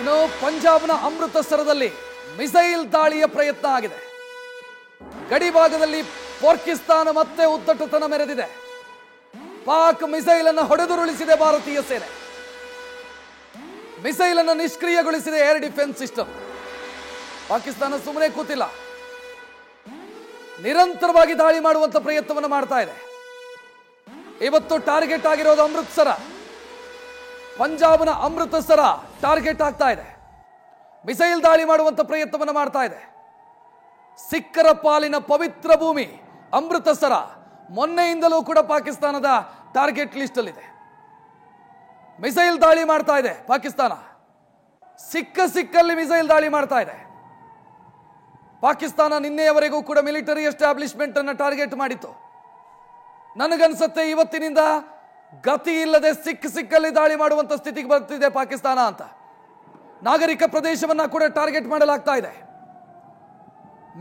ಇನ್ನು ಪಂಜಾಬ್ನ ಅಮೃತಸರದಲ್ಲಿ ಮಿಸೈಲ್ ದಾಳಿಯ ಪ್ರಯತ್ನ ಆಗಿದೆ. ಗಡಿ ಭಾಗದಲ್ಲಿ ಪಾಕಿಸ್ತಾನ ಮತ್ತೆ ಉದ್ದಟತನ ಮೆರೆದಿದೆ. ಪಾಕ್ ಮಿಸೈಲ್ ಅನ್ನು ಹೊಡೆದುರುಳಿಸಿದೆ ಭಾರತೀಯ ಸೇನೆ. ಮಿಸೈಲ್ ಅನ್ನು ನಿಷ್ಕ್ರಿಯಗೊಳಿಸಿದೆ ಏರ್ ಡಿಫೆನ್ಸ್ ಸಿಸ್ಟಮ್. ಪಾಕಿಸ್ತಾನ ಸುಮ್ಮನೆ ಕೂತಿಲ್ಲ, ನಿರಂತರವಾಗಿ ದಾಳಿ ಮಾಡುವಂತ ಪ್ರಯತ್ನವನ್ನು ಮಾಡ್ತಾ ಇದೆ. ಇವತ್ತು ಟಾರ್ಗೆಟ್ ಆಗಿರೋದು ಅಮೃತಸರ, ಪಂಜಾಬ್ನ ಅಮೃತಸರ ಟಾರ್ಗೆಟ್ ಆಗ್ತಾ ಇದೆ. ಮಿಸೈಲ್ ದಾಳಿ ಮಾಡುವಂತ ಪ್ರಯತ್ನವನ್ನು ಮಾಡ್ತಾ ಇದೆ. ಸಿಖ್ಖರ ಪಾಲಿನ ಪವಿತ್ರ ಭೂಮಿ ಅಮೃತಸರ ಮೊನ್ನೆಯಿಂದಲೂ ಕೂಡ ಪಾಕಿಸ್ತಾನದ ಟಾರ್ಗೆಟ್ ಲಿಸ್ಟ್ ಅಲ್ಲಿದೆ. ಮಿಸೈಲ್ ದಾಳಿ ಮಾಡ್ತಾ ಇದೆ ಪಾಕಿಸ್ತಾನ. ಸಿಕ್ಕಲ್ಲಿ ಮಿಸೈಲ್ ದಾಳಿ ಮಾಡ್ತಾ ಇದೆ. ಪಾಕಿಸ್ತಾನ ನಿನ್ನೆಯವರೆಗೂ ಕೂಡ ಮಿಲಿಟರಿ ಎಸ್ಟಾಬ್ಲಿಷ್ಮೆಂಟ್ ಅನ್ನು ಟಾರ್ಗೆಟ್ ಮಾಡಿತ್ತು. ನನಗನ್ಸುತ್ತೆ ಇವತ್ತಿನಿಂದ ಗತಿ ಇಲ್ಲದೆ ಸಿಕ್ಕಲ್ಲಿ ದಾಳಿ ಮಾಡುವಂತ ಸ್ಥಿತಿಗೆ ಬರ್ತಿದೆ ಪಾಕಿಸ್ತಾನ ಅಂತ. ನಾಗರಿಕ ಪ್ರದೇಶವನ್ನ ಕೂಡ ಟಾರ್ಗೆಟ್ ಮಾಡಲಾಗ್ತಾ ಇದೆ.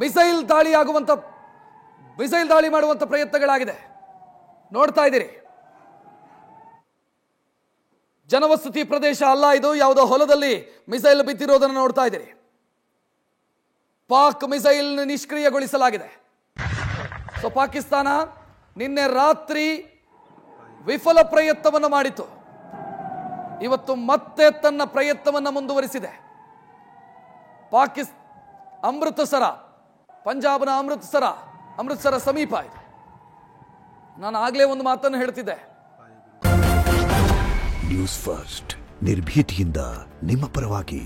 ಮಿಸೈಲ್ ದಾಳಿ ಮಾಡುವಂತ ಪ್ರಯತ್ನಗಳಾಗಿದೆ. ನೋಡ್ತಾ ಇದ್ದೀರಿ, ಜನವಸತಿ ಪ್ರದೇಶ ಅಲ್ಲ ಇದು, ಯಾವುದೋ ಹೊಲದಲ್ಲಿ ಮಿಸೈಲ್ ಬಿದ್ದಿರೋದನ್ನು ನೋಡ್ತಾ ಇದ್ದೀರಿ. ಪಾಕ್ ಮಿಸೈಲ್ ನಿಷ್ಕ್ರಿಯಗೊಳಿಸಲಾಗಿದೆ. ಸೊ ಪಾಕಿಸ್ತಾನ ನಿನ್ನೆ ರಾತ್ರಿ ವಿಫಲ ಪ್ರಯತ್ನವನ್ನು ಮಾಡಿತು. ಇವತ್ತು ಮತ್ತೆ ತನ್ನ ಪ್ರಯತ್ನವನ್ನು ಮುಂದುವರಿಸಿದೆ. ಅಮೃತಸರ, ಪಂಜಾಬ್ನ ಅಮೃತಸರ ಸಮೀಪ ಇದೆ. ನಾನು ಆಗ್ಲೇ ಒಂದು ಮಾತನ್ನು ಹೇಳ್ತಿದ್ದೆ, ನ್ಯೂಸ್ ಫಸ್ಟ್ ನಿರ್ಭೀತಿಯಿಂದ ನಿಮ್ಮ ಪರವಾಗಿ.